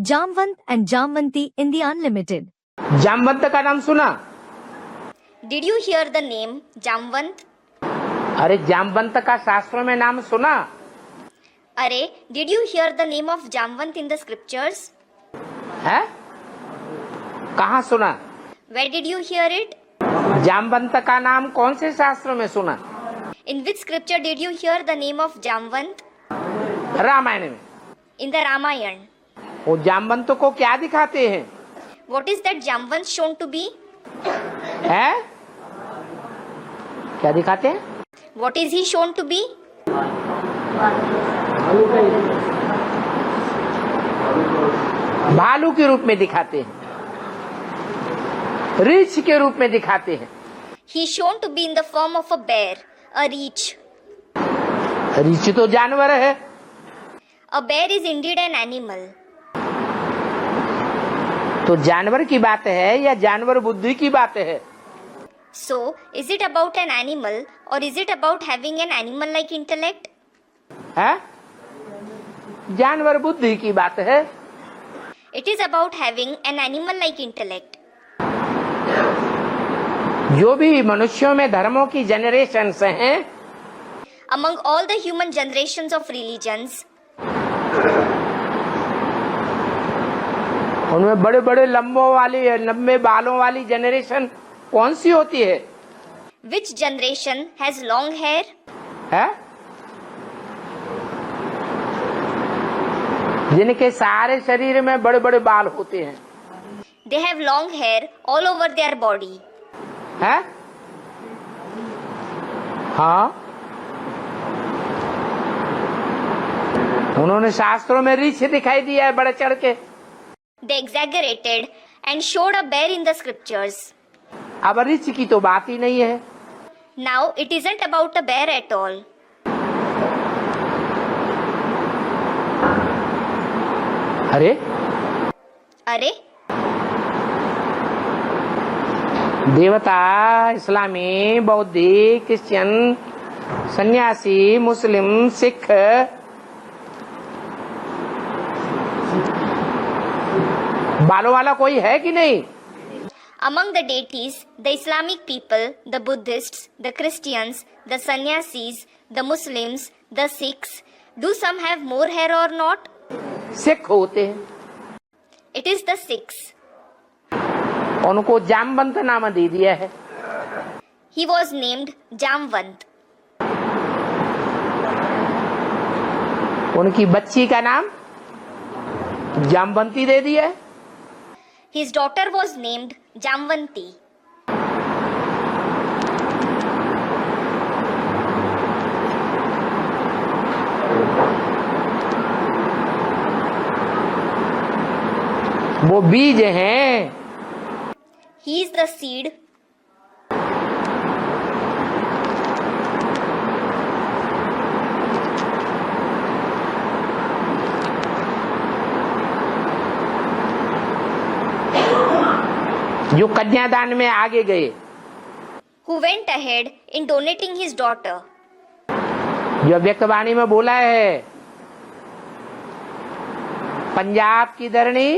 Jamvant and Jamvanti in the Unlimited. Jamwant का नाम सुना? Did you hear the name Jamvant? अरे जामवंत का शास्त्रों में नाम सुना? Arey, did you hear the name of Jamvant in the scriptures? है? कहाँ सुना? Where did you hear it? Jamwant का नाम कौन से शास्त्रों में सुना? In which scripture did you hear the name of Jamvant? Ramayan में। In the Ramayana. वो जामवंत को क्या दिखाते हैं? What is that Jamvant shown to be? है? क्या दिखाते हैं? What is he shown to be? भालू के रूप में दिखाते हैं, रीछ के रूप में दिखाते हैं। He is shown to be in the form of a bear, a reach. रीछ तो जानवर है। A bear is indeed an animal. तो जानवर की बात है या जानवर बुद्धि की बात है? So, is it about an animal or is it about having an animal-like intellect? है? जानवर बुद्धि की बात है। It is about having an animal-like intellect. जो भी मनुष्यों में धर्मों की जनरेशंस हैं, Among all the human generations of religions, उनमें बड़े बड़े लंबे बालों वाली जनरेशन कौन सी होती है? which generation has long hair? है? जिनके सारे शरीर में बड़े बड़े बाल होते हैं। They have long hair all over their body. है? हाँ, उन्होंने शास्त्रों में रीछ दिखाई दिया है बड़े चढ़ के। They exaggerated and showed a bear in the scriptures. अब रीछ की तो बात ही नहीं है। Now it isn't about a bear at all. अरे Arey, देवता इस्लामी, बौद्धिक, क्रिश्चियन, सन्यासी, मुस्लिम, सिख, बालों वाला कोई है कि नहीं? among the deities, the Islamic people, the Buddhists, the Christians, the sannyasis, the Muslims, the Sikhs, do some have more hair or not? Sikh होते हैं, It is the Sikhs. उनको जामवंत नाम दे दिया है। He was named Jamvant. उनकी बच्ची का नाम जामवंती दे दिया है। His daughter was named Jamvanti. वो बीज हैं, He is the seed. जो कन्यादान में आगे गए। Who went ahead in donating his daughter. जो अव्यक्तवाणी में बोला है, पंजाब की धरणी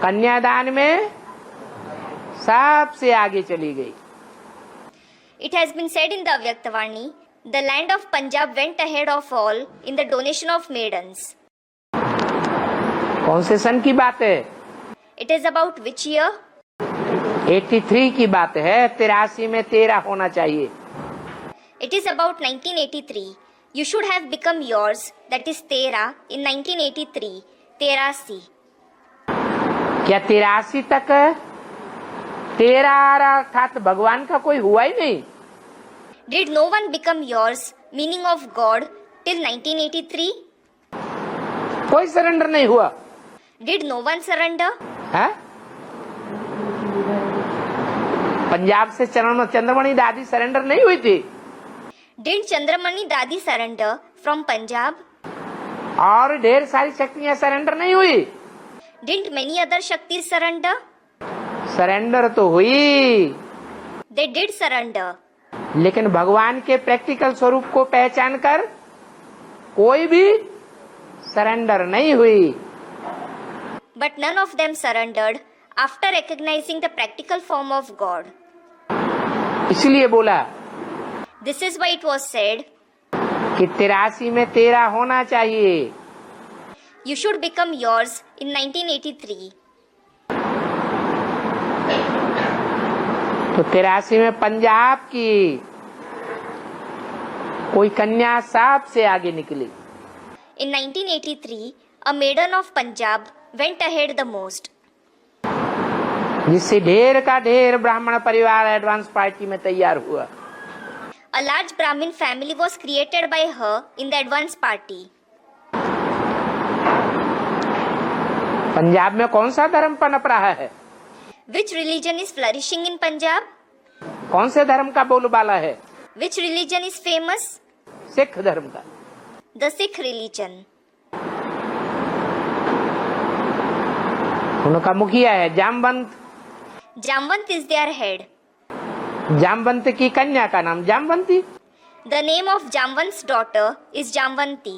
कन्यादान में सबसे आगे चली गई। It has been said in the Avyaktavani, the land of Punjab went ahead of all in the donation of maidens. कौन से सन की बात है? It is about which year? 83 की बात है। 83 में 13 होना चाहिए। It is about 1983. You should have become yours, that is Tera, in 1983. Terasi. क्या 83 तक 13 आ रहा था तो भगवान का कोई हुआ ही नहीं? Did no one become yours, meaning of God, till 1983? कोई सरेंडर नहीं हुआ। Did no one surrender? है? पंजाब से चंद्रमणि दादी सरेंडर नहीं हुई थी? Did Chandramani Dadi surrender from Punjab? और ढेर सारी शक्तियां सरेंडर नहीं हुई? Didn't many other Shaktis surrender? Surrender तो हुई, They did surrender. लेकिन भगवान के प्रैक्टिकल स्वरूप को पहचान कर कोई भी सरेंडर नहीं हुई। but none of them surrendered after recognizing the practical form of God. इसलिए बोला This is why it was said, कि 83 में तेरा होना चाहिए। you should become yours in 1983. तो 83 में पंजाब की कोई कन्या सांप से आगे निकली। In 1983, a maiden of Punjab went ahead the most, जिससे ढेर का ढेर ब्राह्मण परिवार एडवांस पार्टी में तैयार हुआ। A large Brahmin family was created by her in the advance party. Punjab में कौन सा धर्म पनप रहा है? Which religion is flourishing in Punjab? कौन से धर्म का बोलबाला है? Which religion is famous? Sikh धर्म का। The Sikh religion. उनका मुखिया है Jamwant. Jamwant is their head. Jamwant की कन्या का नाम Jamwanti. The name of Jamwant's daughter is Jamwanti.